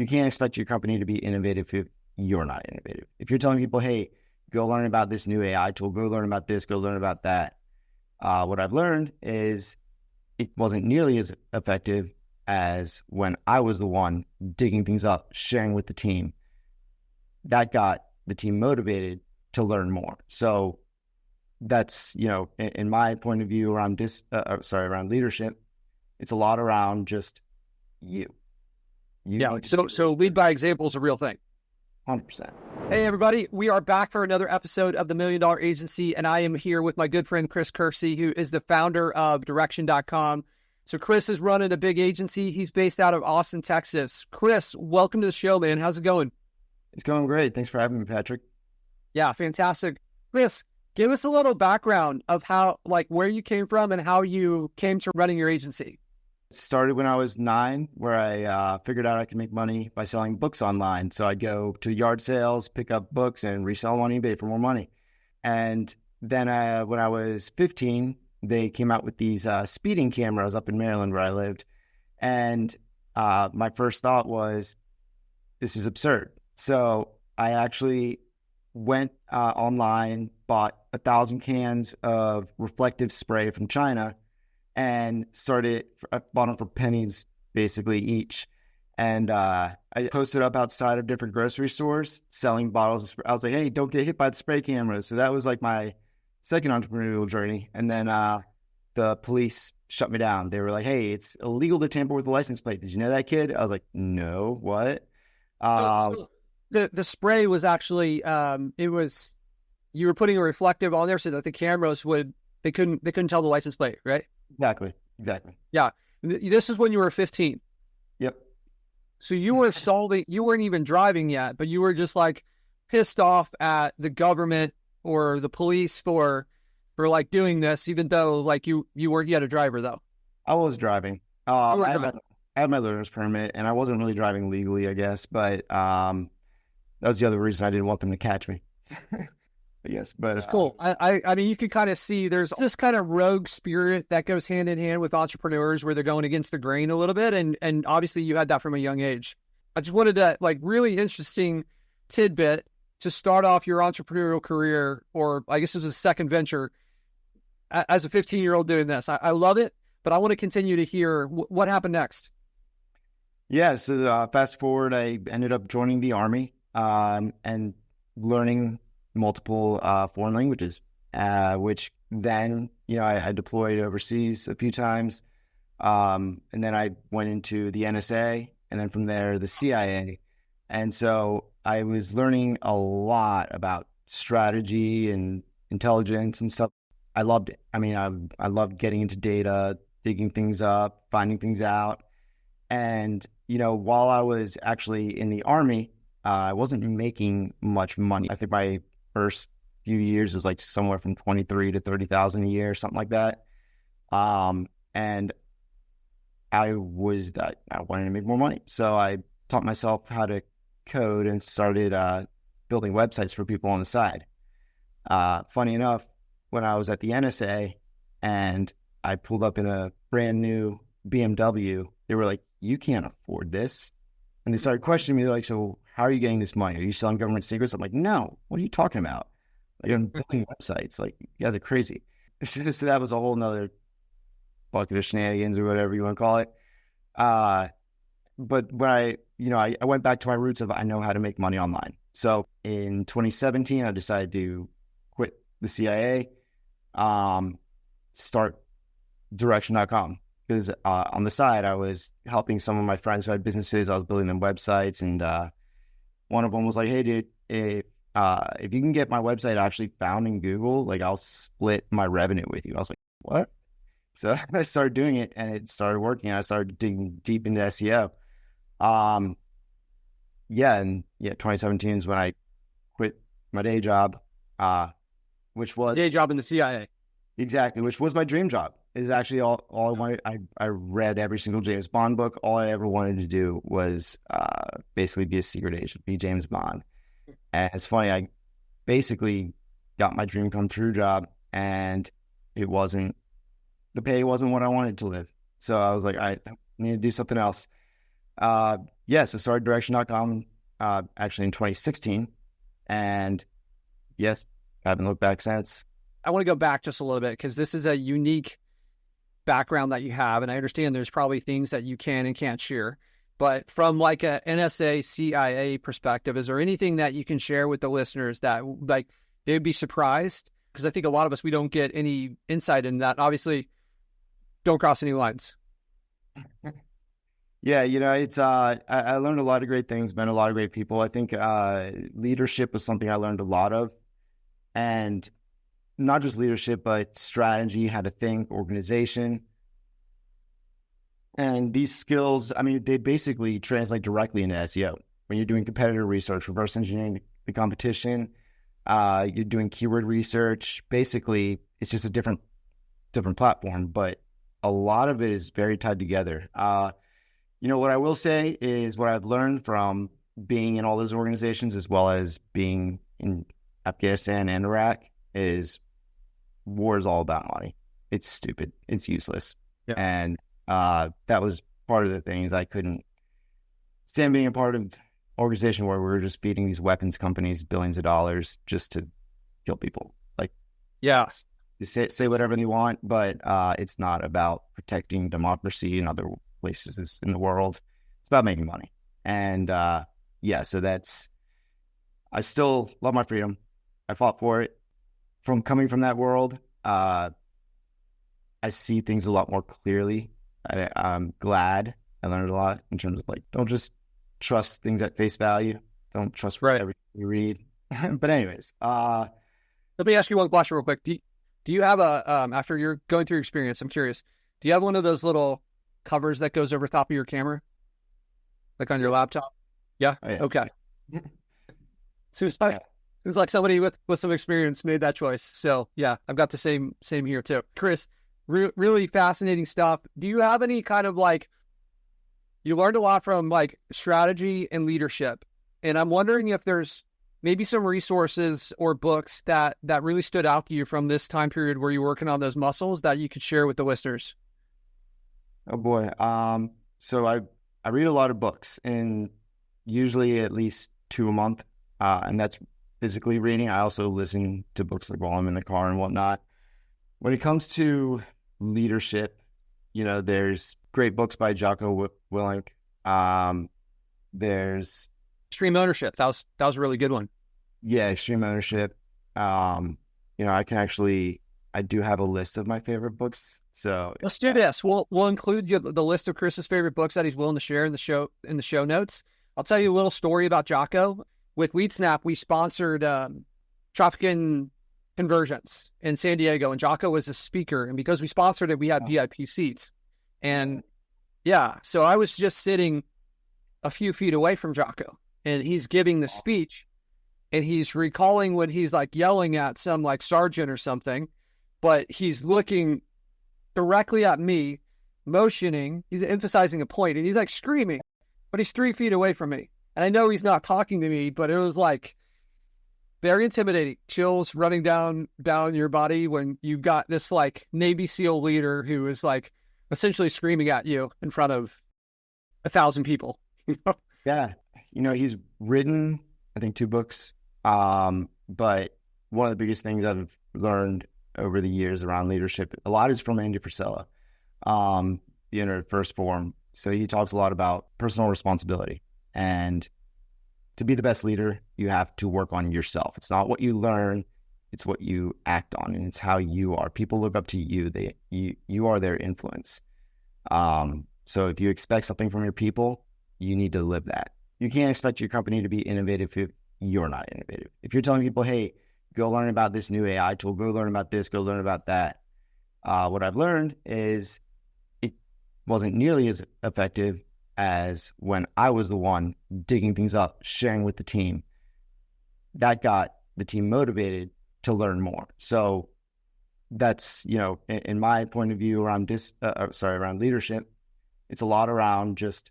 you can't expect your company to be innovative if you're not innovative. If you're telling people, hey, go learn about this new AI tool, go learn about this, go learn about that. What I've learned is it wasn't nearly as effective as when I was the one digging things up, sharing with the team. That got the team motivated to learn more. So that's, in my point of view around around leadership, it's a lot around just you. So lead by example is a real thing. 100%. Hey, everybody. We are back for another episode of the $1 Million Agency, and I am here with my good friend, Chris Kirksey, who is the founder of Direction.com. So Chris is running a big agency. He's based out of Austin, Texas. Chris, welcome to the show, man. How's it going? It's going great. Thanks for having me, Patric. Yeah, fantastic. Chris, give us a little background of where you came from and how you came to running your agency. It started when I was 9, where I figured out I could make money by selling books online. So I'd go to yard sales, pick up books, and resell them on eBay for more money. And then when I was 15, they came out with these speeding cameras up in Maryland where I lived. And my first thought was, this is absurd. So I actually went online, bought 1,000 cans of reflective spray from China, and I bought them for pennies basically each. And I posted up outside of different grocery stores selling bottles of spray. I was like, hey, don't get hit by the spray cameras. So that was like my second entrepreneurial journey. And then the police shut me down. They were like, hey, it's illegal to tamper with the license plate. Did you know that, kid? I was like, no, what? So the spray was actually, you were putting a reflective on there so that the cameras they couldn't tell the license plate, right? Exactly. Yeah. This is when you were 15. Yep. So you weren't even driving yet, but you were just like pissed off at the government or the police for like doing this, even though like you weren't yet a driver though. I was driving. I had my learner's permit and I wasn't really driving legally, I guess, but that was the other reason I didn't want them to catch me. Yes, but it's cool. I mean, you can kind of see there's this kind of rogue spirit that goes hand in hand with entrepreneurs where they're going against the grain a little bit. And obviously you had that from a young age. I just wanted to really interesting tidbit to start off your entrepreneurial career, or I guess it was a second venture as a 15-year-old doing this. I love it, but I want to continue to hear what happened next. Yeah. So fast forward, I ended up joining the Army and learning multiple foreign languages, which then, I deployed overseas a few times. And then I went into the NSA and then from there, the CIA. And so I was learning a lot about strategy and intelligence and stuff. I loved it. I mean, I loved getting into data, digging things up, finding things out. And, while I was actually in the Army, I wasn't making much money. I think my first few years was like somewhere from 23 to 30,000 a year, something like that. And I wanted to make more money. So I taught myself how to code and started building websites for people on the side. Funny enough, when I was at the NSA and I pulled up in a brand new BMW, they were like, you can't afford this. And they started questioning me. They're like, so how are you getting this money? Are you selling government secrets? I'm like, no, what are you talking about? Like, I'm building websites. Like, you guys are crazy. So that was a whole nother bucket of shenanigans or whatever you want to call it. But when I went back to my roots of I know how to make money online. So in 2017, I decided to quit the CIA, start Direction.com. Because on the side, I was helping some of my friends who had businesses. I was building them websites, and one of them was like, "Hey, dude, if you can get my website actually found in Google, like I'll split my revenue with you." I was like, "What?" So I started doing it, and it started working. I started digging deep into SEO. 2017 is when I quit my day job, which was day job in the CIA. Exactly, which was my dream job. Is actually all I wanted. I read every single James Bond book. All I ever wanted to do was basically be a secret agent, be James Bond. And it's funny, I basically got my dream come true job, and the pay wasn't what I wanted to live. So I was like, I need to do something else. yeah, so started direction.com actually in 2016. And yes, I haven't looked back since. I want to go back just a little bit because this is a unique background that you have. And I understand there's probably things that you can and can't share. But from like a NSA, CIA perspective, is there anything that you can share with the listeners that like they'd be surprised? Because I think a lot of us, we don't get any insight in that. Obviously, don't cross any lines. Yeah, it's I learned a lot of great things, met a lot of great people. I think leadership was something I learned a lot of, and not just leadership, but strategy, how to think, organization. And these skills, I mean, they basically translate directly into SEO. When you're doing competitor research, reverse engineering the competition, you're doing keyword research. Basically, it's just a different platform, but a lot of it is very tied together. What I will say is what I've learned from being in all those organizations, as well as being in Afghanistan and Iraq, is war is all about money. It's stupid. It's useless. Yeah. And that was part of the things I couldn't stand being a part of an organization where we were just feeding these weapons companies billions of dollars just to kill people. Like, yes, they say whatever they want, but it's not about protecting democracy and other places in the world. It's about making money. And so I still love my freedom. I fought for it. From coming from that world, I see things a lot more clearly. I'm glad I learned a lot in terms of like, don't just trust things at face value. Don't trust everything you read. But anyways, let me ask you one question real quick. Do you have after you're going through your experience, I'm curious, do you have one of those little covers that goes over top of your camera? Like on your laptop? Yeah? Oh, yeah. Okay. Seems like somebody with some experience made that choice. So yeah, I've got the same here too. Chris, really fascinating stuff. Do you have any kind of like, you learned a lot from like strategy and leadership, and I'm wondering if there's maybe some resources or books that really stood out to you from this time period where you're working on those muscles that you could share with the listeners. Oh boy. So I read a lot of books, and usually at least 2 a month. And that's physically reading. I also listen to books like while I'm in the car and whatnot. When it comes to leadership, there's great books by Jocko Willink. There's Extreme Ownership. That was a really good one. Yeah, Extreme Ownership. I do have a list of my favorite books. So let's do this. We'll include the list of Chris's favorite books that he's willing to share in the show notes. I'll tell you a little story about Jocko. With LeadSnap, we sponsored Traffic Conversions in San Diego, and Jocko was a speaker. And because we sponsored it, we had VIP seats. And yeah, so I was just sitting a few feet away from Jocko, and he's giving the speech, and he's recalling when he's like yelling at some like sergeant or something, but he's looking directly at me, motioning. He's emphasizing a point, and he's like screaming, but he's 3 feet away from me. And I know he's not talking to me, but it was like very intimidating. Chills running down your body when you got this like Navy SEAL leader who is like essentially screaming at you in front of 1,000 people. Yeah. He's written, I think, 2 books. But one of the biggest things I've learned over the years around leadership, a lot is from Andy Frisella, the First Forum. So he talks a lot about personal responsibility. And to be the best leader, you have to work on yourself. It's not what you learn, it's what you act on, and it's how you are. People look up to you. You are their influence. So if you expect something from your people, you need to live that. You can't expect your company to be innovative if you're not innovative. If you're telling people, hey, go learn about this new AI tool, go learn about this, go learn about that. What I've learned is it wasn't nearly as effective as when I was the one digging things up, sharing with the team. That got the team motivated to learn more. So that's, in my point of view around around leadership, it's a lot around just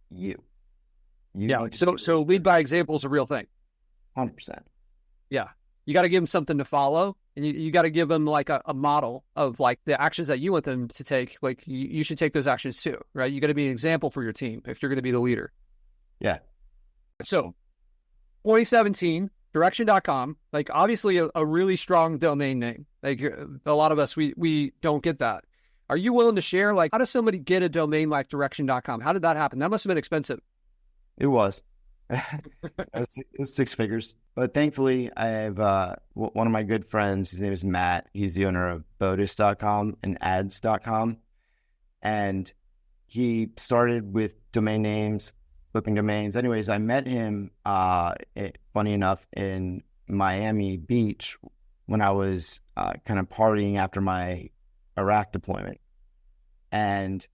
you. Yeah. So lead by example is a real thing. 100%. Yeah. You got to give them something to follow, and you got to give them like a model of like the actions that you want them to take. Like you should take those actions too, right? You got to be an example for your team if you're going to be the leader. Yeah. So 2017, direction.com, like obviously a really strong domain name. Like a lot of us, we don't get that. Are you willing to share, like, how does somebody get a domain like direction.com? How did that happen? That must have been expensive. It was. It was six figures. But thankfully, I have one of my good friends. His name is Matt. He's the owner of Bodis.com and ads.com. And he started with domain names, flipping domains. Anyways, I met him, funny enough, in Miami Beach when I was kind of partying after my Iraq deployment. And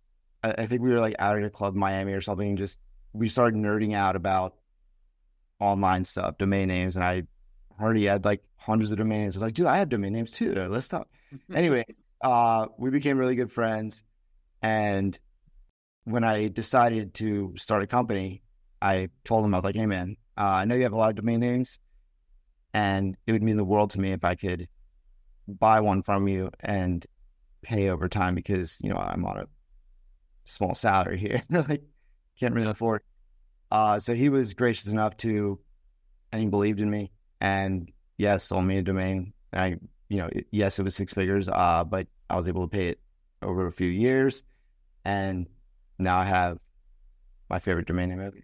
I think we were like out at a club in Miami or something, and just we started nerding out about online stuff, domain names. And I heard he had like hundreds of domain names. I was like, dude, I have domain names too. Let's talk. Anyways, we became really good friends. And when I decided to start a company, I told him, I was like, hey man, I know you have a lot of domain names, and it would mean the world to me if I could buy one from you and pay over time, because, you know, I'm on a small salary here. Like, can't really afford. So he was gracious enough to, and he believed in me, and yes, sold me a domain. And yes, it was six figures, but I was able to pay it over a few years, and now I have my favorite domain name ever.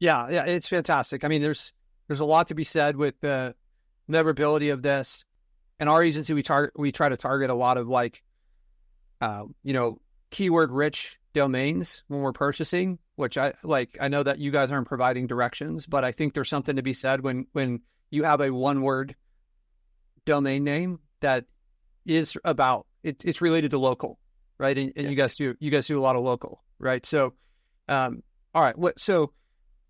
Yeah, it's fantastic. I mean, there's a lot to be said with the memorability of this. In our agency, we try to target a lot of like, keyword rich domains when we're purchasing, which I know that you guys aren't providing directions, but I think there's something to be said when you have a one word domain name that is about it's related to local, right? And you guys do a lot of local, right? So, all right. So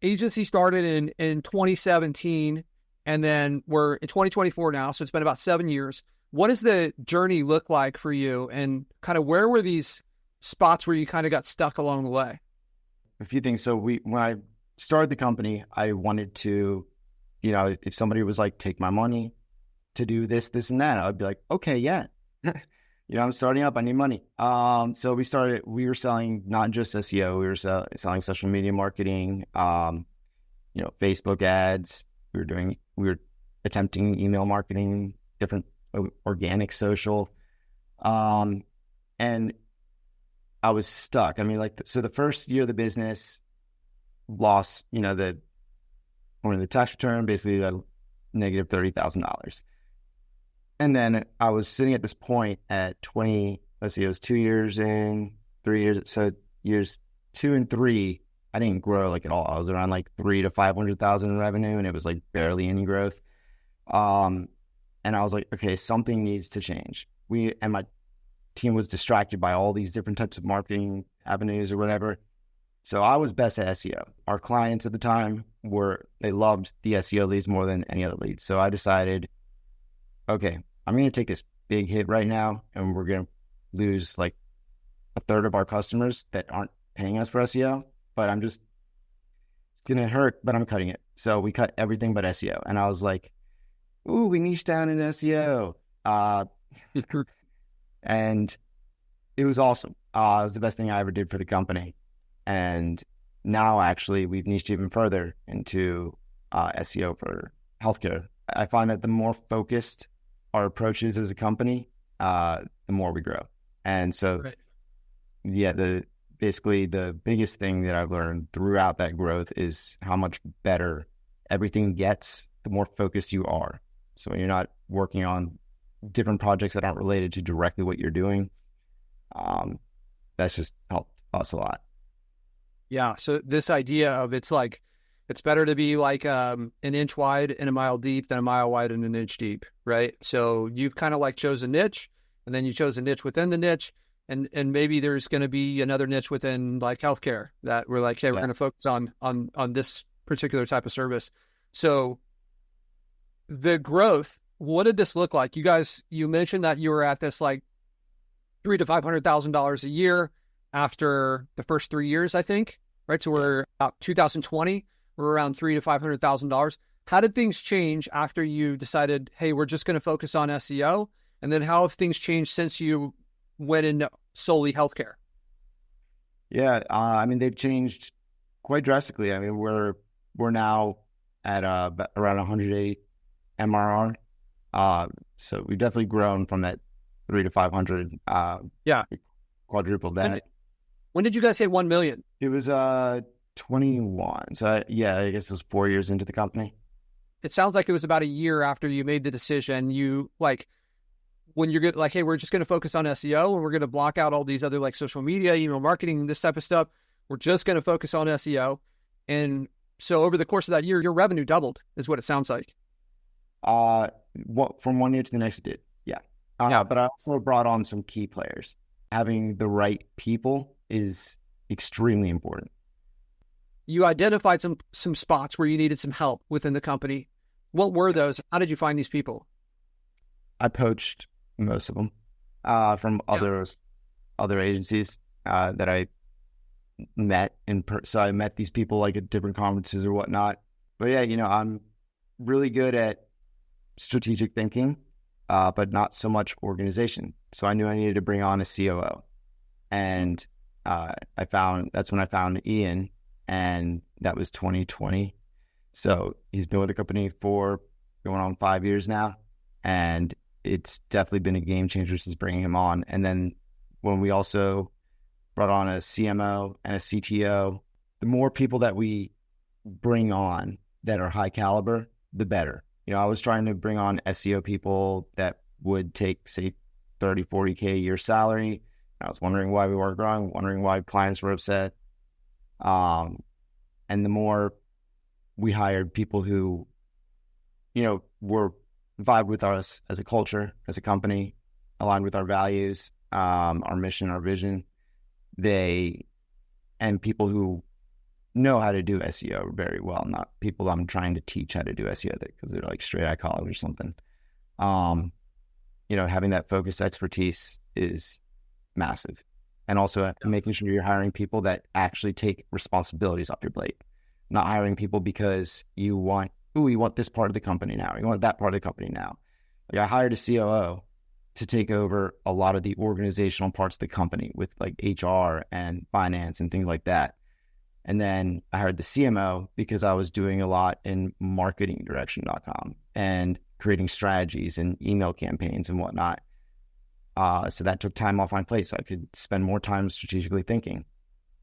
agency started in 2017, and then we're in 2024 now. So it's been about 7 years. What does the journey look like for you, and kind of where were these spots where you kind of got stuck along the way? A few things. So when I started the company, I wanted to, if somebody was like, take my money to do this, this, and that, I'd be like, okay, yeah. I'm starting up, I need money. So we were selling not just SEO, we were selling social media marketing, Facebook ads. We were attempting email marketing, different organic social. And I was stuck. I mean, so the first year of the business lost, the tax return, basically negative $30,000. And then I was sitting at this point at 20, let's see, it was 2 years in, 3 years. So years 2 and 3, I didn't grow like at all. I was around like 300,000 to 500,000 in revenue, and it was like barely any growth. And I was like, okay, something needs to change. And my team was distracted by all these different types of marketing avenues or whatever. So I was best at SEO. Our clients at the time they loved the SEO leads more than any other leads. So I decided, okay, I'm going to take this big hit right now, and we're going to lose like a third of our customers that aren't paying us for SEO, but it's going to hurt, but I'm cutting it. So we cut everything but SEO. And I was like, ooh, we niche down in SEO. And it was awesome. It was the best thing I ever did for the company. And now actually we've niched even further into SEO for healthcare. I find that the more focused our approach is as a company, the more we grow. And so, right. Yeah, basically the biggest thing that I've learned throughout that growth is how much better everything gets the more focused you are. So when you're not working on different projects that aren't related to directly what you're doing, that's just helped us a lot. Yeah. So this idea of it's better to be like an inch wide and a mile deep than a mile wide and an inch deep, right? So you've kind of like chose a niche, and then you chose a niche within the niche, and maybe there's going to be another niche within like healthcare that we're like, hey, we're going to focus on this particular type of service. So the growth, what did this look like? You mentioned that you were at this like $300,000 to $500,000 a year after the first 3 years, I think, right? So we're about 2020. We're around $300,000 to $500,000. How did things change after you decided, hey, we're just going to focus on SEO? And then how have things changed since you went into solely healthcare? Yeah, I mean, they've changed quite drastically. I mean, we're now at around 180 MRR. So we've definitely grown from that 3 to 500. Yeah. Quadrupled that. When did you guys hit 1 million? It was 21. So yeah, I guess it was 4 years into the company. It sounds like it was about a year after you made the decision. You like when you're good, like, hey, we're just going to focus on SEO and we're going to block out all these other like social media, email marketing, this type of stuff. We're just going to focus on SEO. And so over the course of that year, your revenue doubled is what it sounds like. From 1 year to the next it did. Yeah. But I also brought on some key players. Having the right people is extremely important. You identified some spots where you needed some help within the company. What were those? How did you find these people? I poached most of them from other agencies that I met so I met these people like at different conferences or whatnot. But yeah, I'm really good at strategic thinking, but not so much organization. So I knew I needed to bring on a COO, and that's when I found Ian, and that was 2020. So he's been with the company for going on 5 years now, and it's definitely been a game changer since bringing him on. And then when we also brought on a CMO and a CTO, the more people that we bring on that are high caliber, the better. I was trying to bring on SEO people that would take, say, 30, 40K a year salary. I was wondering why we weren't growing, wondering why clients were upset. And the more we hired people who, were vibe with us as a culture, as a company, aligned with our values, our mission, our vision, and people who know how to do SEO very well, not people I'm trying to teach how to do SEO because they're like straight out of college or something. Having that focused expertise is massive. And also making sure you're hiring people that actually take responsibilities off your plate, not hiring people because you want this part of the company now, you want that part of the company now. Like I hired a COO to take over a lot of the organizational parts of the company with like HR and finance and things like that. And then I hired the CMO because I was doing a lot in marketingdirection.com and creating strategies and email campaigns and whatnot. So that took time off my plate so I could spend more time strategically thinking.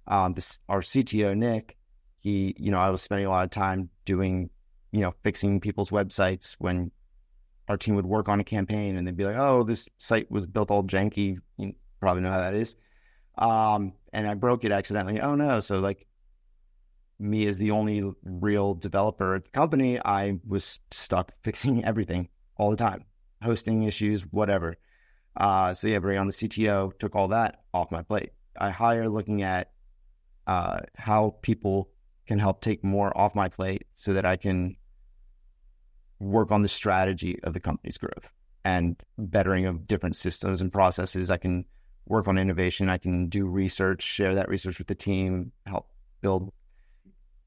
Our CTO, Nick, I was spending a lot of time doing, fixing people's websites when our team would work on a campaign and they'd be like, oh, this site was built all janky. You probably know how that is. And I broke it accidentally. Oh no. So like me as the only real developer at the company, I was stuck fixing everything all the time, hosting issues, whatever. Bring on the CTO, took all that off my plate. I hire looking at how people can help take more off my plate so that I can work on the strategy of the company's growth and bettering of different systems and processes. I can work on innovation. I can do research, share that research with the team, help build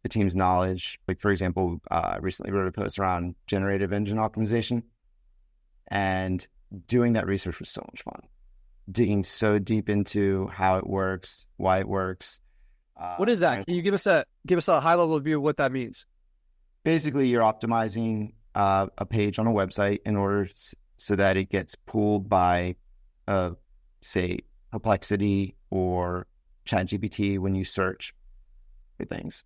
the team's knowledge. Like, for example, I recently wrote a post around generative engine optimization, and doing that research was so much fun. Digging so deep into how it works, why it works. What is that? Can you give us a high level view of what that means? Basically, you're optimizing a page on a website in order so that it gets pulled by, say, Perplexity or ChatGPT when you search for things.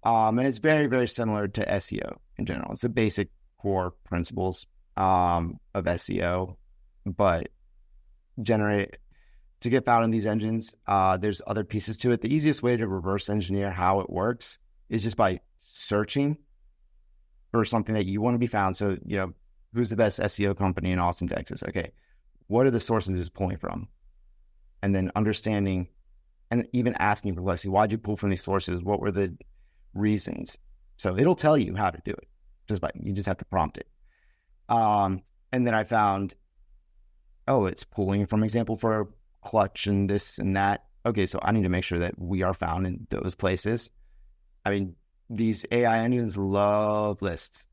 And it's very, very similar to SEO in general. It's the basic core principles of SEO, but to get found in these engines, there's other pieces to it. The easiest way to reverse engineer how it works is just by searching for something that you want to be found. So, who's the best SEO company in Austin, Texas? Okay, what are the sources it's pulling from? And then understanding and even asking Perplexity, why'd you pull from these sources? What were the reasons? So it'll tell you how to do it. You just have to prompt it. And then I found, it's pulling from example for clutch and this and that. Okay, so I need to make sure that we are found in those places. I mean, these AI engines love lists.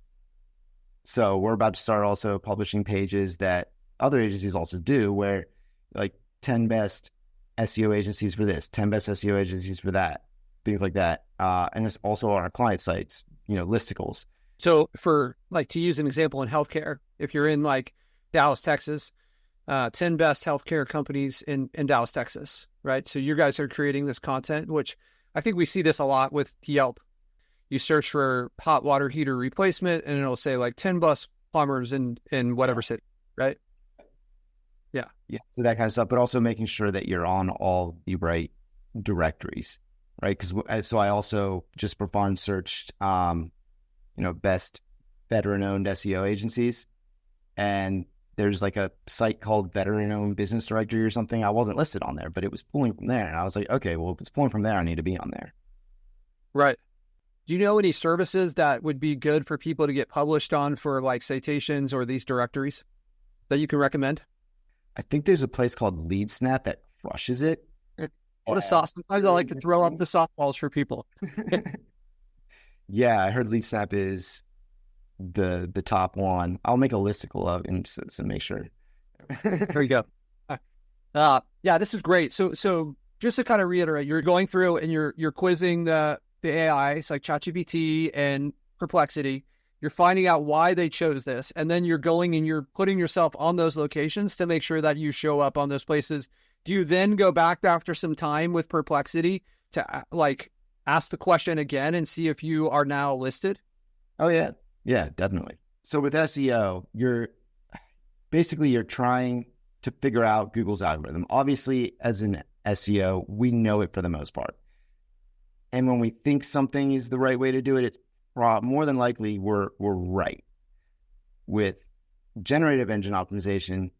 So we're about to start also publishing pages that other agencies also do, where like 10 best SEO agencies for this, 10 best SEO agencies for that. things like that. And it's also on our client sites, listicles. So for like, to use an example in healthcare, if you're in like Dallas, Texas, 10 best healthcare companies in Dallas, Texas, right? So you guys are creating this content, which I think we see this a lot with Yelp. You search for hot water heater replacement and it'll say like 10 best plumbers in whatever city, right? Yeah. Yeah. So that kind of stuff, but also making sure that you're on all the right directories, right? Because I also just for fun searched, best veteran-owned SEO agencies, and there's like a site called Veteran-Owned Business Directory or something. I wasn't listed on there, but it was pulling from there, and I was like, okay, well, if it's pulling from there, I need to be on there. Right. Do you know any services that would be good for people to get published on for like citations or these directories that you can recommend? I think there's a place called LeadSnap that crushes it. What a sauce. Sometimes I like to throw up the softballs for people. Yeah, I heard LeadSnap is the top one. I'll make a listicle of it and just to make sure. There you go. Yeah, this is great. So just to kind of reiterate, you're going through and you're quizzing the AIs like ChatGPT and Perplexity. You're finding out why they chose this, and then you're going and you're putting yourself on those locations to make sure that you show up on those places. Do you then go back after some time with Perplexity to like ask the question again and see if you are now listed? Oh yeah. Yeah, definitely. So with SEO, you're trying to figure out Google's algorithm. Obviously, as an SEO, we know it for the most part. And when we think something is the right way to do it, it's more than likely we're right. With generative engine optimization,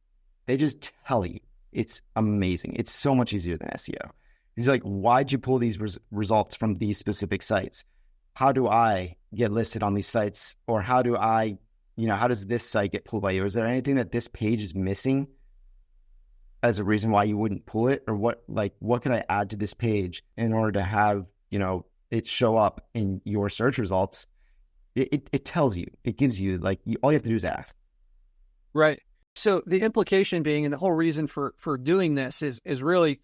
they just tell you. It's amazing. It's so much easier than SEO. He's like, why'd you pull these results from these specific sites? How do I get listed on these sites? Or how does this site get pulled by you? Is there anything that this page is missing as a reason why you wouldn't pull it? Or what could I add to this page in order to have, it show up in your search results? It tells you, it gives you, all you have to do is ask. Right. So the implication being, and the whole reason for doing this is really,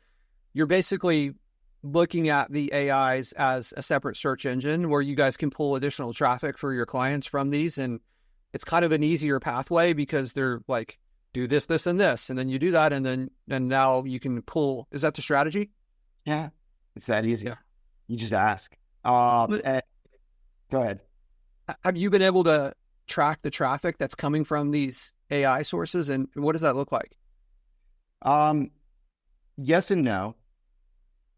you're basically looking at the AIs as a separate search engine where you guys can pull additional traffic for your clients from these. And it's kind of an easier pathway because they're like, do this, this, and this. And then you do that. And now you can pull. Is that the strategy? Yeah. It's that easy. Yeah. You just ask. Go ahead. Have you been able to track the traffic that's coming from these AI sources? And what does that look like? Yes and no.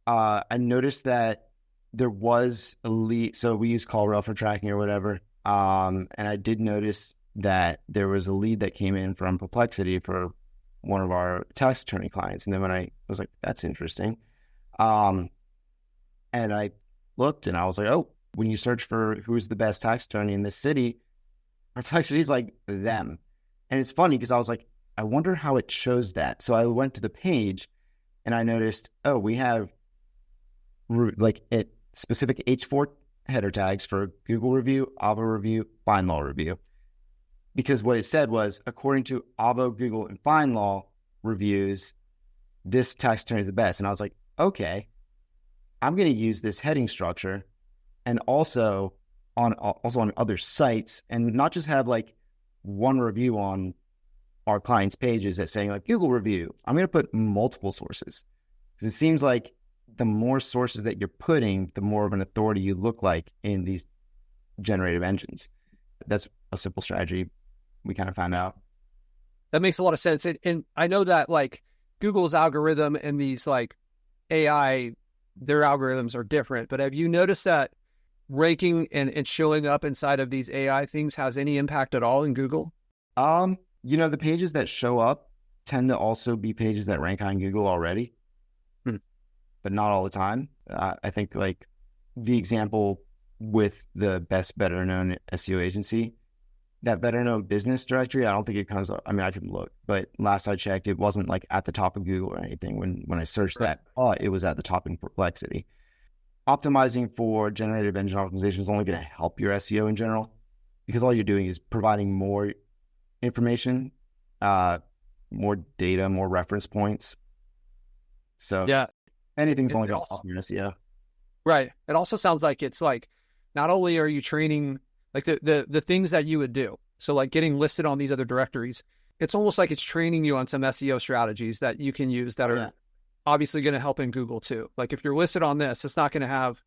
I noticed that there was a lead. So we use CallRail for tracking or whatever. And I did notice that there was a lead that came in from Perplexity for one of our tax attorney clients. And then when I was like, that's interesting. And I looked and I was like, oh, when you search for who's the best tax attorney in this city, Perplexity's like them. And it's funny because I was like, I wonder how it shows that. So I went to the page and I noticed, oh, we have specific H4 header tags for Google review, Avo review, FindLaw review. Because what it said was, according to Avo, Google, and FindLaw reviews, this tax attorney is the best. And I was like, okay, I'm going to use this heading structure and also on other sites, and not just have like one review on our clients' pages that's saying like Google review. I'm going to put multiple sources because it seems like the more sources that you're putting, the more of an authority you look like in these generative engines. That's a simple strategy we kind of found out. That makes a lot of sense. And I know that like Google's algorithm and these like AI, their algorithms are different, but have you noticed that ranking and showing up inside of these AI things has any impact at all in Google? The pages that show up tend to also be pages that rank on Google already, but not all the time. I think like the example with the best better known SEO agency, that better known business directory, I don't think it comes up. I mean, I can look, but last I checked, it wasn't like at the top of Google or anything when I searched that. It was at the top in Perplexity. Optimizing for generative engine optimization is only going to help your SEO in general, because all you're doing is providing more information, more data, more reference points. So yeah, anything's only going to help your SEO. Right. It also sounds like it's like, not only are you training like the things that you would do. So like getting listed on these other directories, it's almost like it's training you on some SEO strategies that you can use that are obviously going to help in Google too. Like if you're listed on this, it's not going to have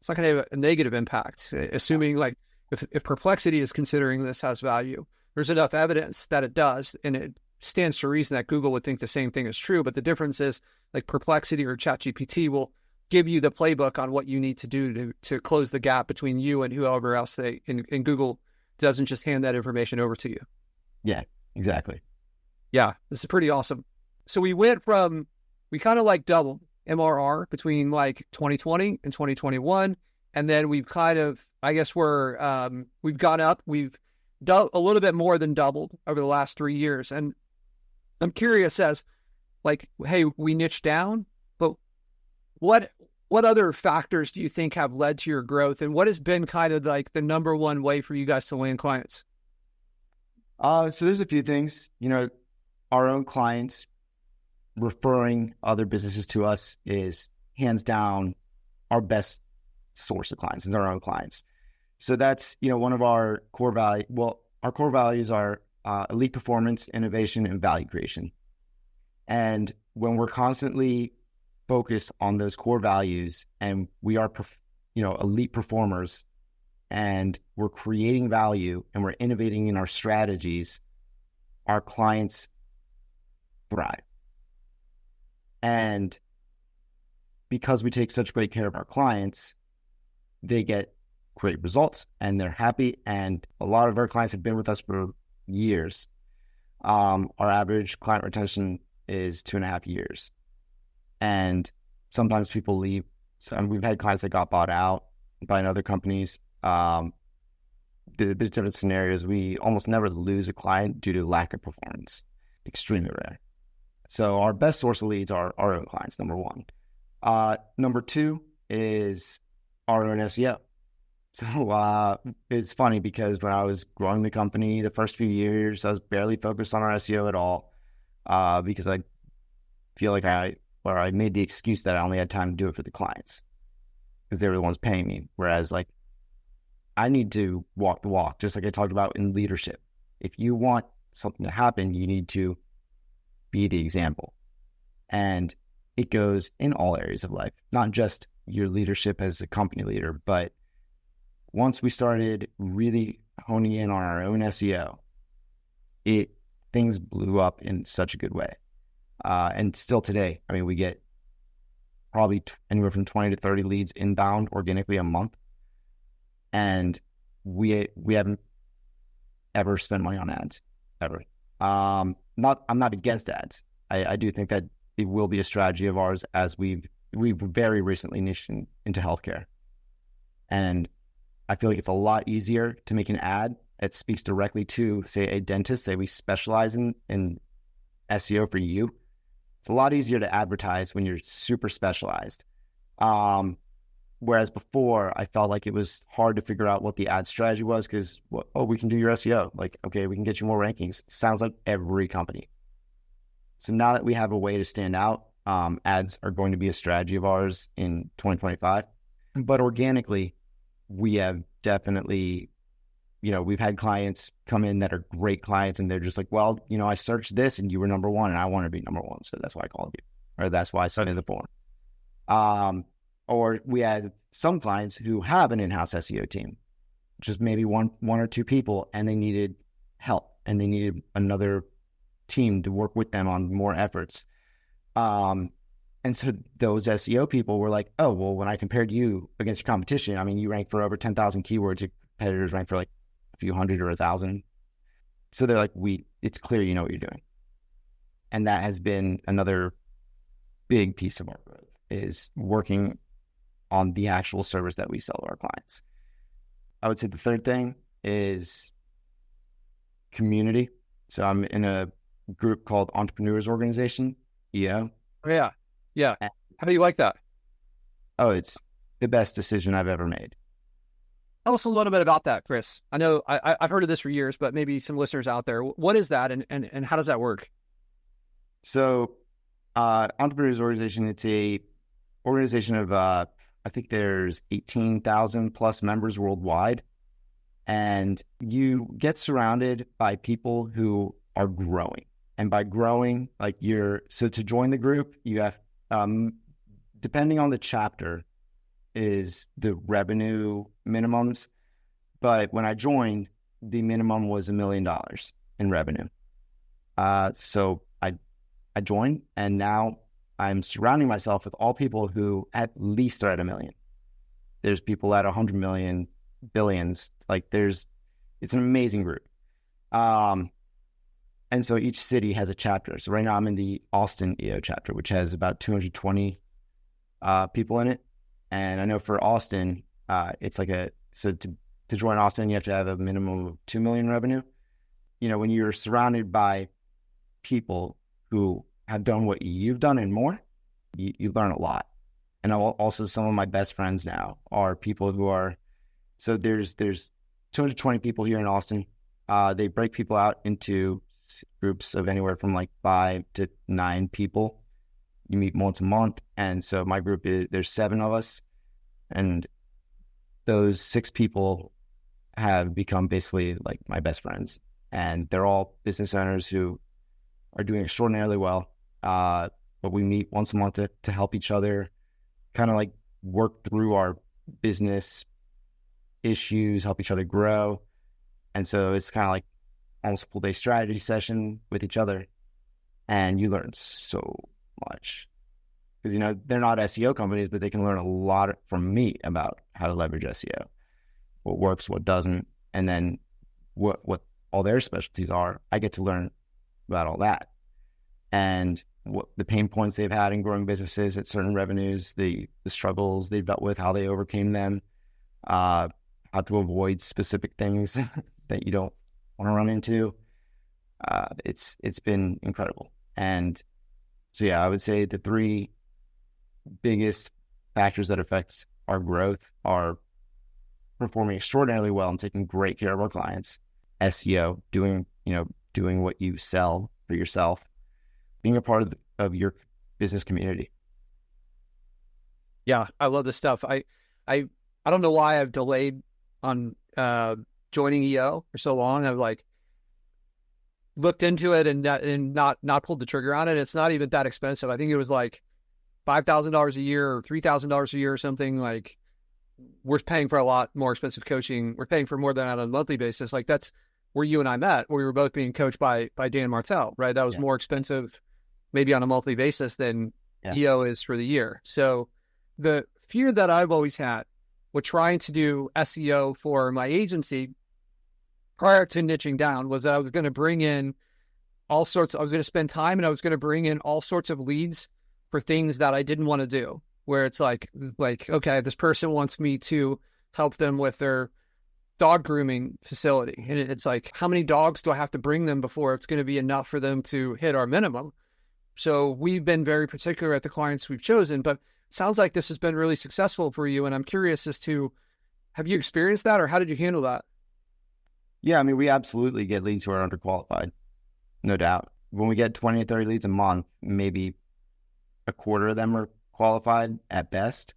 a negative impact, assuming like if Perplexity is considering this has value, there's enough evidence that it does, and it stands to reason that Google would think the same thing is true. But the difference is like Perplexity or ChatGPT will give you the playbook on what you need to do to close the gap between you and whoever else and Google doesn't just hand that information over to you. Yeah, exactly. Yeah, this is pretty awesome. So we kind of like doubled MRR between like 2020 and 2021. And then we've kind of, I guess we've gone up. We've done a little bit more than doubled over the last 3 years. And I'm curious as like, hey, we niched down, but what other factors do you think have led to your growth? And what has been kind of like the number one way for you guys to land clients? So there's a few things, our own clients referring other businesses to us is hands down our best source of clients is our own clients. So that's, one of our core values. Well, our core values are elite performance, innovation, and value creation. And when we're constantly focused on those core values and we are, elite performers and we're creating value and we're innovating in our strategies, our clients thrive. And because we take such great care of our clients, they get great results and they're happy. And a lot of our clients have been with us for years. Our average client retention is 2.5 years. And sometimes people leave. So we've had clients that got bought out by other companies. The different scenarios, we almost never lose a client due to lack of performance. Extremely rare. So our best source of leads are our own clients, number one. Number two is our own SEO. So it's funny because when I was growing the company, the first few years, I was barely focused on our SEO at all because I feel like I made the excuse that I only had time to do it for the clients because they were the ones paying me. Whereas like I need to walk the walk, just like I talked about in leadership. If you want something to happen, you need to be the example. And it goes in all areas of life, not just your leadership as a company leader, but once we started really honing in on our own SEO, things blew up in such a good way. And still today, I mean, we get probably anywhere from 20 to 30 leads inbound organically a month. And we haven't ever spent money on ads, ever. I'm not against ads. I do think that it will be a strategy of ours as we've very recently niched into healthcare. And I feel like it's a lot easier to make an ad that speaks directly to, say, a dentist. Say we specialize in SEO for you. It's a lot easier to advertise when you're super specialized. Whereas before, I felt like it was hard to figure out what the ad strategy was because, we can do your SEO. Like, okay, we can get you more rankings. Sounds like every company. So now that we have a way to stand out, ads are going to be a strategy of ours in 2025. But organically, we have definitely, we've had clients come in that are great clients and they're just like, well, I searched this and you were number one and I want to be number one. So that's why I called you, or that's why I sent in the form. Or we had some clients who have an in-house SEO team, just maybe one or two people, and they needed help and they needed another team to work with them on more efforts. And so those SEO people were like, oh, well, when I compared you against your competition, I mean, you rank for over 10,000 keywords. Your competitors rank for like a few hundred or 1,000. So they're like, it's clear you know what you're doing. And that has been another big piece of our growth, is working on the actual service that we sell to our clients. I would say the third thing is community. So I'm in a group called Entrepreneurs Organization, EO. Yeah. Yeah. How do you like that? Oh, it's the best decision I've ever made. Tell us a little bit about that, Chris. I know I've heard of this for years, but maybe some listeners out there, what is that and how does that work? So Entrepreneurs Organization, it's a organization of I think there's 18,000 plus members worldwide. And you get surrounded by people who are growing. And by growing, like so to join the group, you have, depending on the chapter, is the revenue minimums. But when I joined, the minimum was $1 million in revenue. So I joined, and now I'm surrounding myself with all people who at least are at $1 million. There's people at 100 million, billions. Like it's an amazing group. And so each city has a chapter. So right now I'm in the Austin EO chapter, which has about 220 people in it. And I know for Austin, it's like so to join Austin, you have to have a minimum of 2 million revenue. You know, when you're surrounded by people who have done what you've done and more, you learn a lot. And also some of my best friends now are people who are, so there's 220 people here in Austin. They break people out into groups of anywhere from like 5 to 9 people. You meet once a month. And so my group there's 7 of us. And those 6 people have become basically like my best friends. And they're all business owners who are doing extraordinarily well. But we meet once a month to help each other kind of like work through our business issues, help each other grow. And so it's kind of like almost a full-day strategy session with each other. And you learn so much. Because, you know, they're not SEO companies, but they can learn a lot from me about how to leverage SEO, what works, what doesn't, and then what all their specialties are. I get to learn about all that. And what the pain points they've had in growing businesses at certain revenues, the struggles they've dealt with, how they overcame them, how to avoid specific things that you don't want to run into. It's been incredible. And so, yeah, I would say the 3 biggest factors that affect our growth are performing extraordinarily well and taking great care of our clients, SEO, doing what you sell for yourself, being a part of your business community. Yeah, I love this stuff. I don't know why I've delayed on joining EO for so long. I've like looked into it and not pulled the trigger on it. It's not even that expensive. I think it was like $5,000 a year or $3,000 a year or something. Like, we're paying for a lot more expensive coaching. We're paying for more than that on a monthly basis. Like, that's where you and I met, where we were both being coached by Dan Martell, right? That was more expensive maybe on a monthly basis than EO is for the year. So the fear that I've always had with trying to do SEO for my agency prior to niching down was that I was going to bring in I was going to spend time and I was going to bring in all sorts of leads for things that I didn't want to do, where it's like, okay, this person wants me to help them with their dog grooming facility. And it's like, how many dogs do I have to bring them before it's going to be enough for them to hit our minimum? So we've been very particular at the clients we've chosen, but it sounds like this has been really successful for you. And I'm curious as to, have you experienced that, or how did you handle that? Yeah, I mean, we absolutely get leads who are underqualified, no doubt. When we get 20 or 30 leads a month, maybe a quarter of them are qualified at best.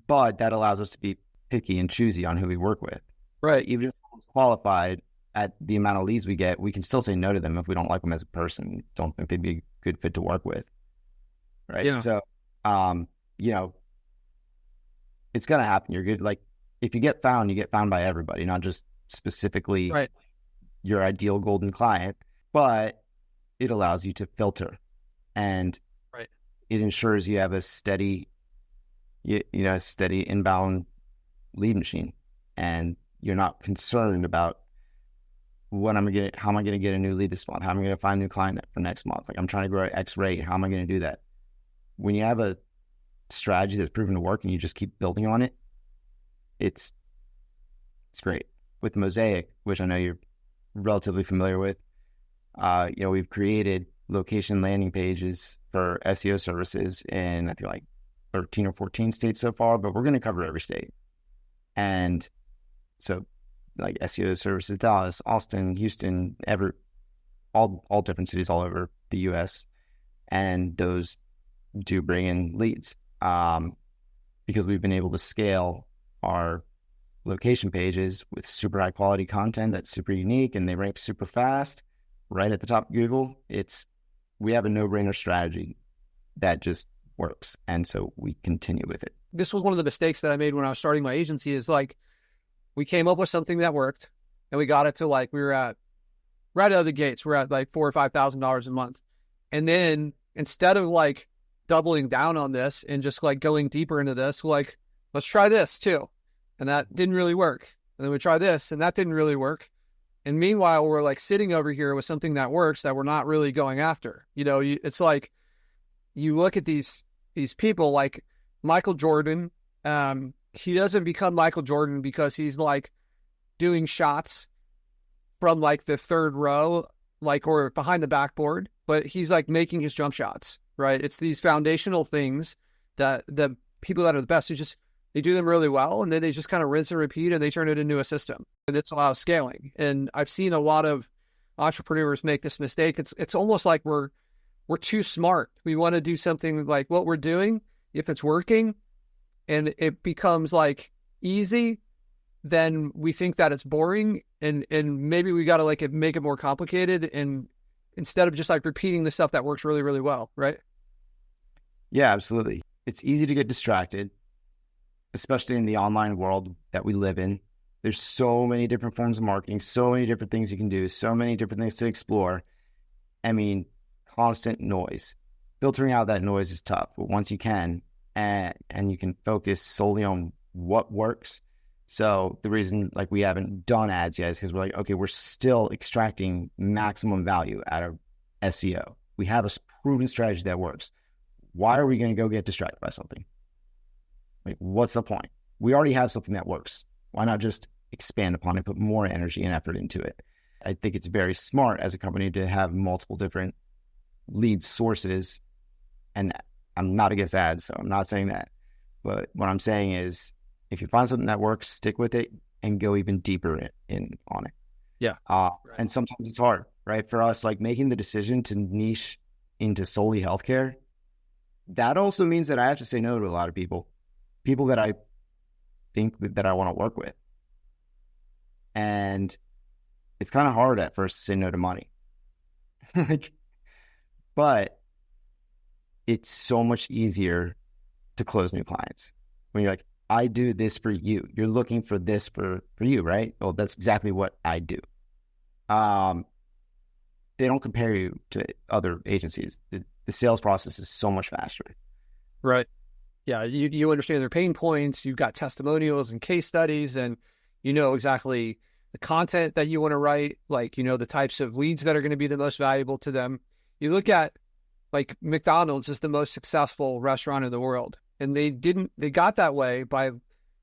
But that allows us to be picky and choosy on who we work with. Right. Even if someone's qualified at the amount of leads we get, we can still say no to them if we don't like them as a person, don't think they'd be a good fit to work with. Right. Yeah. So, you know, it's going to happen. You're good. Like, if you get found, you get found by everybody, not just specifically your ideal golden client, but it allows you to filter, and it ensures you have a steady, steady inbound lead machine, and you're not concerned about how am I going to get a new lead this month? How am I going to find a new client for next month? Like, I'm trying to grow at X rate. How am I going to do that? When you have a strategy that's proven to work and you just keep building on it, it's great. With Mosaic, which I know you're relatively familiar with, we've created location landing pages for SEO services in, I think, like 13 or 14 states so far, but we're going to cover every state. And so, like, SEO services, Dallas, Austin, Houston, all different cities all over the U.S., and those do bring in leads. because we've been able to scale our location pages with super high quality content that's super unique and they rank super fast right at the top of Google. We have a no-brainer strategy that just works. And so we continue with it. This was one of the mistakes that I made when I was starting my agency is like, we came up with something that worked and we got it to like, we were at right out of the gates, we're at like $4,000 or $5,000 a month. And then instead of like doubling down on this and just like going deeper into this, like, let's try this too. And that didn't really work. And then we try this and that didn't really work. And meanwhile, we're like sitting over here with something that works that we're not really going after. You know, it's like you look at these people like Michael Jordan. He doesn't become Michael Jordan because he's like doing shots from like the third row, like, or behind the backboard, but he's like making his jump shots, right? It's these foundational things that the people that are the best, they do them really well. And then they just kind of rinse and repeat and they turn it into a system, and it's a lot of scaling. And I've seen a lot of entrepreneurs make this mistake. It's almost like we're too smart. We want to do something like what we're doing. If it's working and it becomes like easy, then we think that it's boring, and maybe we got to like make it more complicated, and instead of just like repeating the stuff that works really, really well, right? Yeah, absolutely. It's easy to get distracted, especially in the online world that we live in. There's so many different forms of marketing, so many different things you can do, so many different things to explore. I mean, constant noise. Filtering out that noise is tough, but once you can, and you can focus solely on what works. So the reason like we haven't done ads yet is because we're like, okay, we're still extracting maximum value out of SEO. We have a proven strategy that works. Why are we going to go get distracted by something? Like, what's the point? We already have something that works. Why not just expand upon it, put more energy and effort into it? I think it's very smart as a company to have multiple different lead sources. And I'm not against ads, so I'm not saying that. But what I'm saying is, if you find something that works, stick with it and go even deeper in on it. Yeah. Right. And sometimes it's hard, right? For us, like making the decision to niche into solely healthcare, that also means that I have to say no to a lot of people that I think that I want to work with. And it's kind of hard at first to say no to money. But it's so much easier to close new clients when you're like, I do this for you. You're looking for this for you, right? Well, that's exactly what I do. They don't compare you to other agencies. The sales process is so much faster. Right. Yeah. You understand their pain points. You've got testimonials and case studies, and you know exactly the content that you want to write. Like, you know, the types of leads that are going to be the most valuable to them. You look at like McDonald's is the most successful restaurant in the world. And they got that way by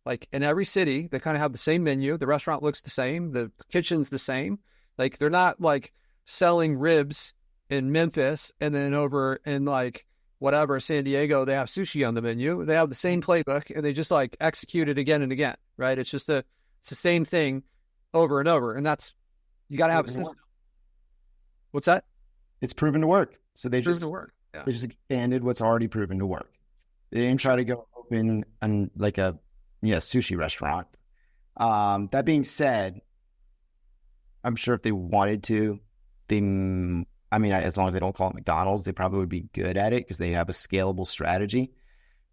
like in every city, they kind of have the same menu. The restaurant looks the same. The kitchen's the same. Like they're not like selling ribs in Memphis and then over in like whatever, San Diego, they have sushi on the menu. They have the same playbook and they just like execute it again and again, right? It's just it's the same thing over and over. And you got to have a system. What's that? It's proven to work. So they proven to work. Yeah. They just expanded what's already proven to work. They didn't try to go open like a sushi restaurant. That being said, I'm sure if they wanted to, as long as they don't call it McDonald's, they probably would be good at it because they have a scalable strategy.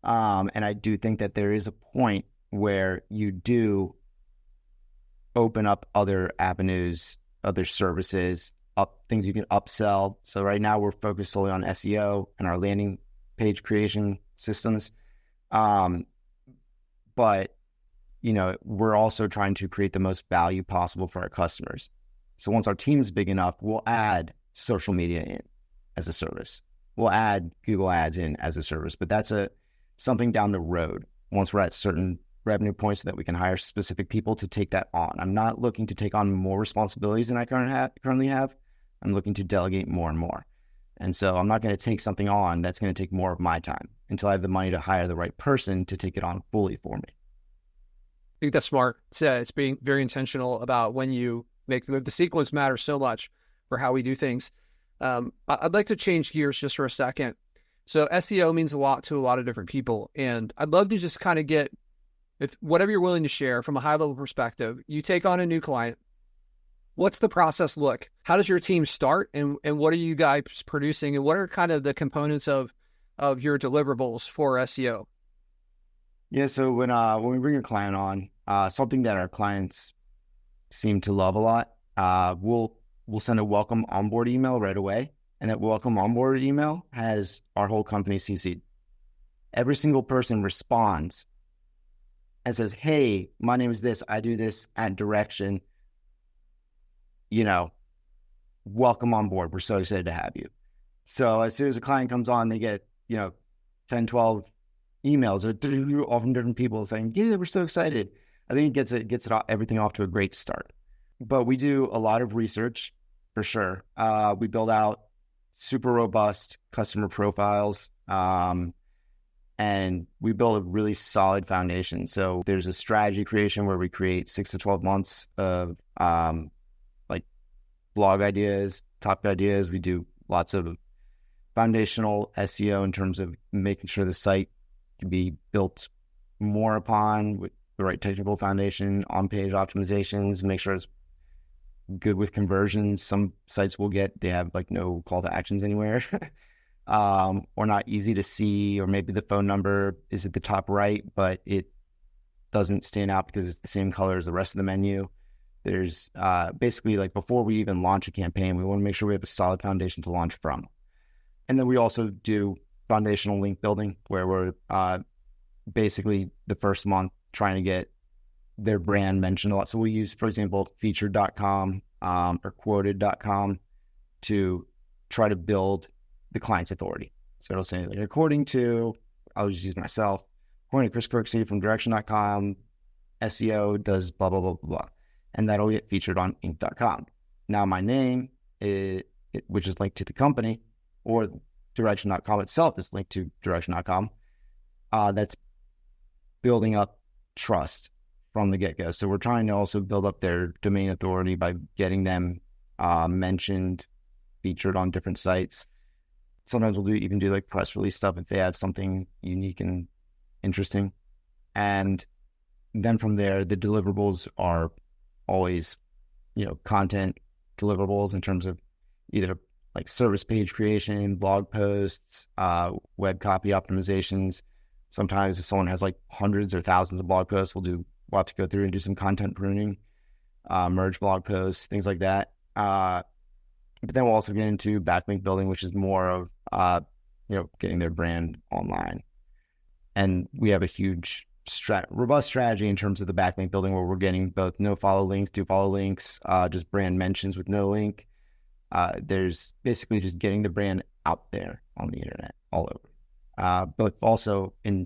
And I do think that there is a point where you do open up other avenues, other services, things you can upsell. So right now we're focused solely on SEO and our landing page creation systems. But, you know, we're also trying to create the most value possible for our customers. So once our team is big enough, we'll add social media in as a service. We'll add Google Ads in as a service, but that's something down the road once we're at certain revenue points so that we can hire specific people to take that on. I'm not looking to take on more responsibilities than I currently have. I'm looking to delegate more and more. And so I'm not going to take something on that's going to take more of my time until I have the money to hire the right person to take it on fully for me. I think that's smart. It's being very intentional about when you make the move. The sequence matters so much for how we do things. I'd like to change gears just for a second. So SEO means a lot to a lot of different people. And I'd love to just kind of get, if whatever you're willing to share from a high level perspective, you take on a new client. What's the process look? How does your team start? And what are you guys producing? And what are kind of the components of your deliverables for SEO? Yeah. So when we bring a client on, something that our clients seem to love a lot, we'll send a welcome onboard email right away. And that welcome onboard email has our whole company CC'd. Every single person responds and says, hey, my name is this. I do this at Direction. Welcome on board. We're so excited to have you. So as soon as a client comes on, they get, 10, 12 emails or all from different people saying, yeah, we're so excited. I think it gets everything off to a great start. But we do a lot of research for sure. We build out super robust customer profiles, and we build a really solid foundation. So there's a strategy creation where we create 6 to 12 months of blog ideas, topic ideas. We do lots of foundational SEO in terms of making sure the site can be built more upon with the right technical foundation, on-page optimizations, make sure it's good with conversions. Some sites they have no call to actions anywhere, or not easy to see, or maybe the phone number is at the top right, but it doesn't stand out because it's the same color as the rest of the menu. There's basically before we even launch a campaign, we want to make sure we have a solid foundation to launch from. And then we also do foundational link building where we're basically the first month trying to get their brand mentioned a lot. So we use, for example, featured.com or quoted.com to try to build the client's authority. So it'll say, according to, I'll just use myself, according to Chris Kirksey from direction.com, SEO does blah, blah, blah, blah, blah. And that'll get featured on inc.com. Now my name, which is linked to the company, or direction.com itself is linked to direction.com. That's building up trust from the get-go. So we're trying to also build up their domain authority by getting them mentioned, featured on different sites. Sometimes we'll even do press release stuff if they have something unique and interesting. And then from there, the deliverables are always, content deliverables in terms of either service page creation, blog posts, web copy optimizations. Sometimes if someone has hundreds or thousands of blog posts, we'll have to go through and do some content pruning, merge blog posts, things like that. But then we'll also get into backlink building, which is more of, getting their brand online. And we have a huge robust strategy in terms of the backlink building where we're getting both no follow links, do follow links, just brand mentions with no link. There's basically just getting the brand out there on the internet all over, but also in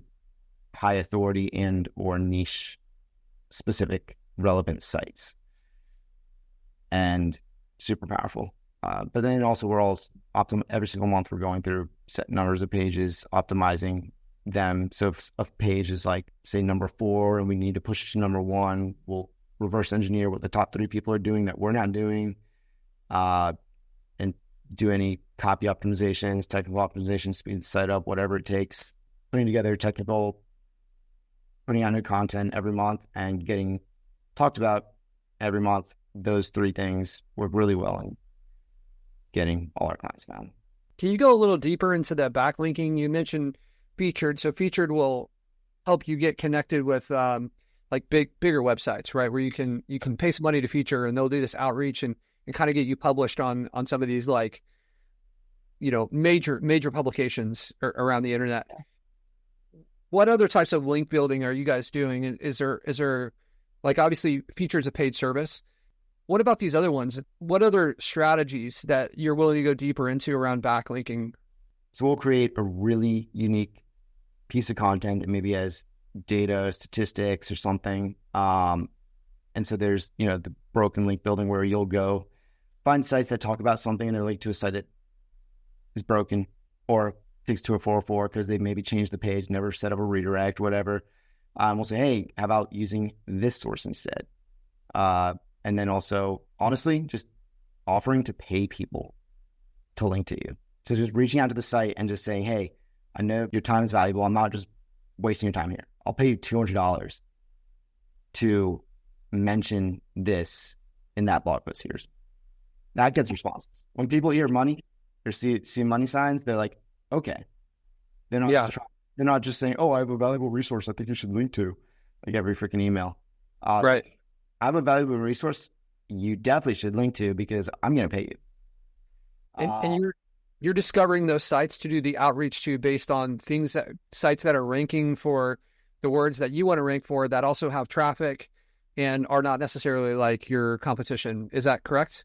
high authority and or niche specific relevant sites, and super powerful. But then also we're all every single month we're going through set numbers of pages, optimizing them. So if a page is say number 4 and we need to push it to number 1, we'll reverse engineer what the top 3 people are doing that we're not doing, and do any copy optimizations, technical optimizations, speed the site up, whatever it takes, putting out new content every month and getting talked about every month. Those 3 things work really well in getting all our clients found. Can you go a little deeper into that backlinking? You mentioned featured. So featured will help you get connected with bigger websites, right? Where you can pay some money to feature and they'll do this outreach and kind of get you published on some of these major publications around the internet. What other types of link building are you guys doing? Is there obviously featured is a paid service. What about these other ones? What other strategies that you're willing to go deeper into around backlinking? So we'll create a really unique piece of content that maybe has data, statistics, or something. And so there's, the broken link building where you'll go find sites that talk about something and they're linked to a site that is broken or takes to a 404 because they maybe changed the page, never set up a redirect, whatever. We'll say, hey, how about using this source instead? And then also, honestly, just offering to pay people to link to you. So just reaching out to the site and just saying, hey, I know your time is valuable. I'm not just wasting your time here. I'll pay you $200 to mention this in that blog post here. That gets responses. When people hear money or see money signs, they're like, okay. They're not just saying, oh, I have a valuable resource I think you should link to, like every freaking email. Right. I have a valuable resource you definitely should link to because I'm going to pay you. And you're discovering those sites to do the outreach to based on sites that are ranking for the words that you want to rank for that also have traffic and are not necessarily like your competition. Is that correct?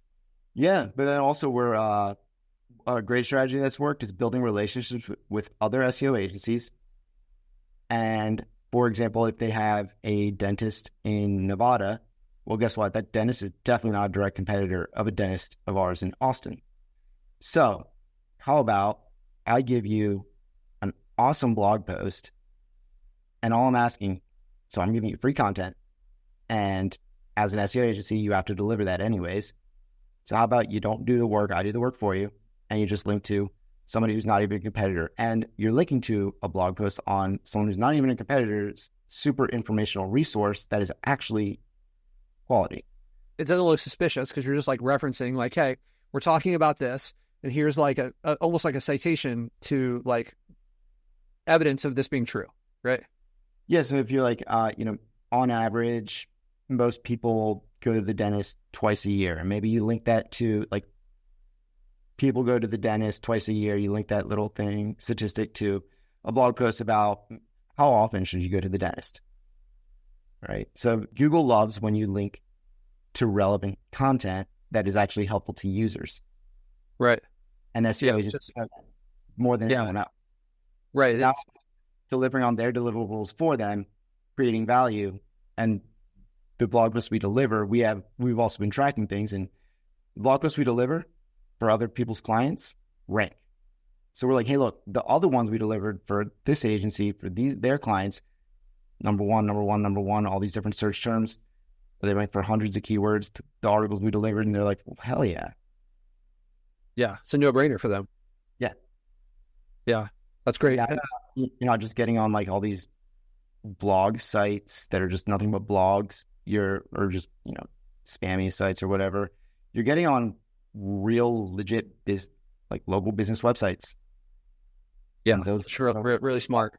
Yeah, but then also we're a great strategy that's worked is building relationships with other SEO agencies. And for example, if they have a dentist in Nevada, well, guess what? That dentist is definitely not a direct competitor of a dentist of ours in Austin. So how about I give you an awesome blog post and all I'm asking, so I'm giving you free content and as an SEO agency, you have to deliver that anyways. So how about you don't do the work, I do the work for you, and you just link to somebody who's not even a competitor. And you're linking to a blog post on someone who's not even a competitor's super informational resource that is actually quality. It doesn't look suspicious because you're just like referencing like, hey, we're talking about this and here's like a almost like a citation to like evidence of this being true, right? Yeah, so if you're like, on average, most people go to the dentist twice a year. And maybe you link that to like people go to the dentist twice a year. You link that little thing, statistic to a blog post about how often should you go to the dentist, right? So Google loves when you link to relevant content that is actually helpful to users. Right. And SEO is just more than anyone else. Right. Now, delivering on their deliverables for them, creating value, and the blog posts we deliver, we've also been tracking things, and the blog posts we deliver for other people's clients rank. So we're like, hey, look, the other ones we delivered for this agency, for their clients, number one, all these different search terms, they rank for hundreds of keywords, the articles we delivered, and they're like, well, hell yeah. Yeah, it's a no-brainer for them. Yeah. Yeah, that's great. You're not just getting on like all these blog sites that are just nothing but blogs, or just, spammy sites or whatever. You're getting on real, legit, like local business websites. Yeah, and those are really smart.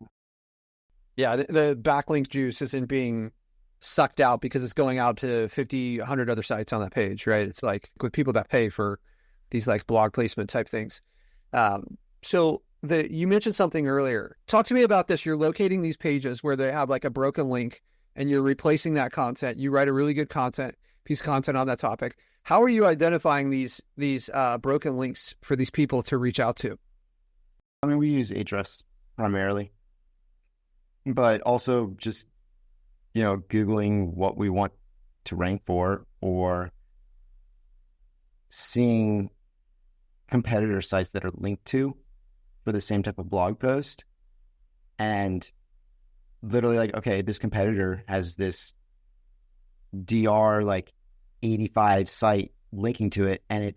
Yeah, the backlink juice isn't being sucked out because it's going out to 50, 100 other sites on that page, right? It's like with people that pay for these like blog placement type things. So you mentioned something earlier. Talk to me about this. You're locating these pages where they have like a broken link and you're replacing that content. You write a really good piece of content on that topic. How are you identifying these broken links for these people to reach out to? I mean, we use Ahrefs primarily, but also just, Googling what we want to rank for, or seeing competitor sites that are linked to for the same type of blog post, and literally like, okay, this competitor has this DR like 85 site linking to it, and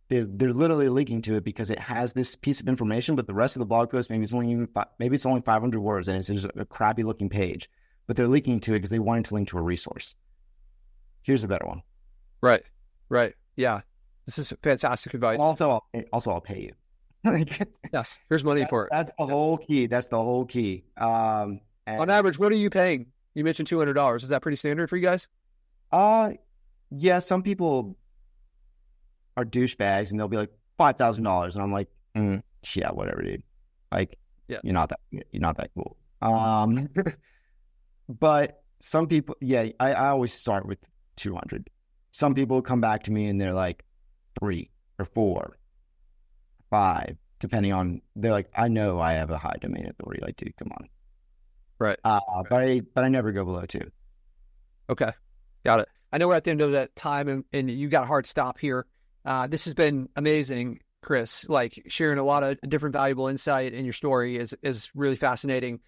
they're literally linking to it because it has this piece of information, but the rest of the blog post, maybe it's only 500 words, and it's just a crappy looking page, but they're linking to it because they wanted to link to a resource. Here's a better one. Right. Yeah. This is fantastic advice. Also, I'll pay you. Yes. Here's money for it. That's the whole key. On average, what are you paying? You mentioned $200. Is that pretty standard for you guys? Yeah, some people are douchebags and they'll be like $5,000, and I'm like, yeah, whatever, dude. Like, yeah, you're not that cool. But some people, yeah, I always start with 200. Some people come back to me and they're like 3 or 4, 5, depending on. They're like, I know I have a high domain authority. Like, dude, come on. Right. But I never go below 2. Okay, got it. I know we're at the end of that time, and you got a hard stop here. This has been amazing, Chris. Like, sharing a lot of different valuable insight in your story is really fascinating.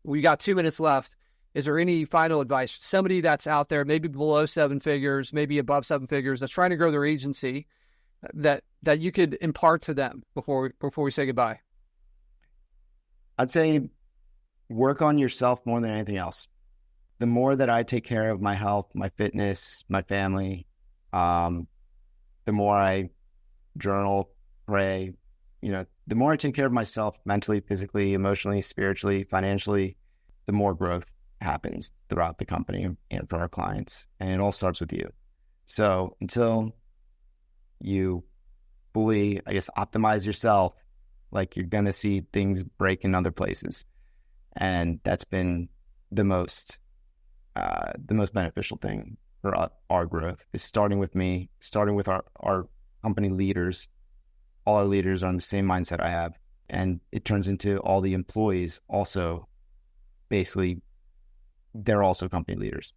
We got 2 minutes left. Is there any final advice? Somebody that's out there, maybe below 7 figures, maybe above 7 figures, that's trying to grow their agency, that you could impart to them before we say goodbye? I'd say work on yourself more than anything else. The more that I take care of my health, my fitness, my family, the more I journal, pray, the more I take care of myself mentally, physically, emotionally, spiritually, financially, the more growth happens throughout the company and for our clients. And it all starts with you. So until you fully, optimize yourself, like, you're going to see things break in other places. And that's been the most beneficial thing for our growth, is starting with me, starting with our company leaders. All our leaders are on the same mindset I have. And it turns into all the employees also, basically, they're also company leaders.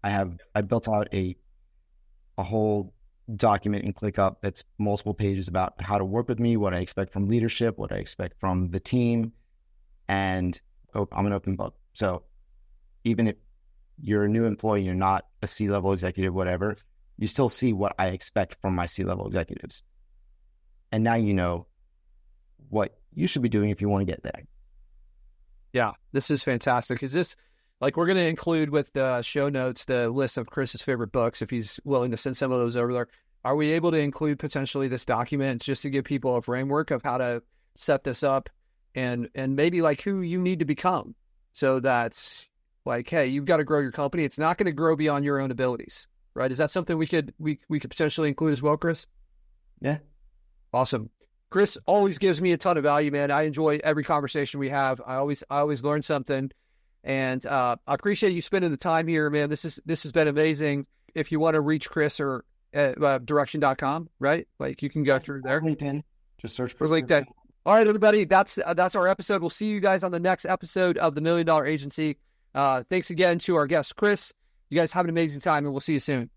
I built out a whole document in ClickUp that's multiple pages about how to work with me, what I expect from leadership, what I expect from the team. And I'm an open book. So even if you're a new employee, you're not a C-level executive, whatever, you still see what I expect from my C-level executives. And now you know what you should be doing if you want to get there. Yeah, this is fantastic. Is this, like, we're going to include with the show notes the list of Chris's favorite books, if he's willing to send some of those over there. Are we able to include potentially this document just to give people a framework of how to set this up and maybe like who you need to become? So that's like, hey, you've got to grow your company. It's not going to grow beyond your own abilities, right? Is that something we could potentially include as well, Chris? Yeah. Awesome. Chris always gives me a ton of value, man. I enjoy every conversation we have. I always learn something. And I appreciate you spending the time here, man. This has been amazing. If you want to reach Chris or direction.com, right? Like, you can go through there. LinkedIn. Just search for LinkedIn. All right, everybody. That's our episode. We'll see you guys on the next episode of the $1 Million Agency. Thanks again to our guest, Chris. You guys have an amazing time, and we'll see you soon.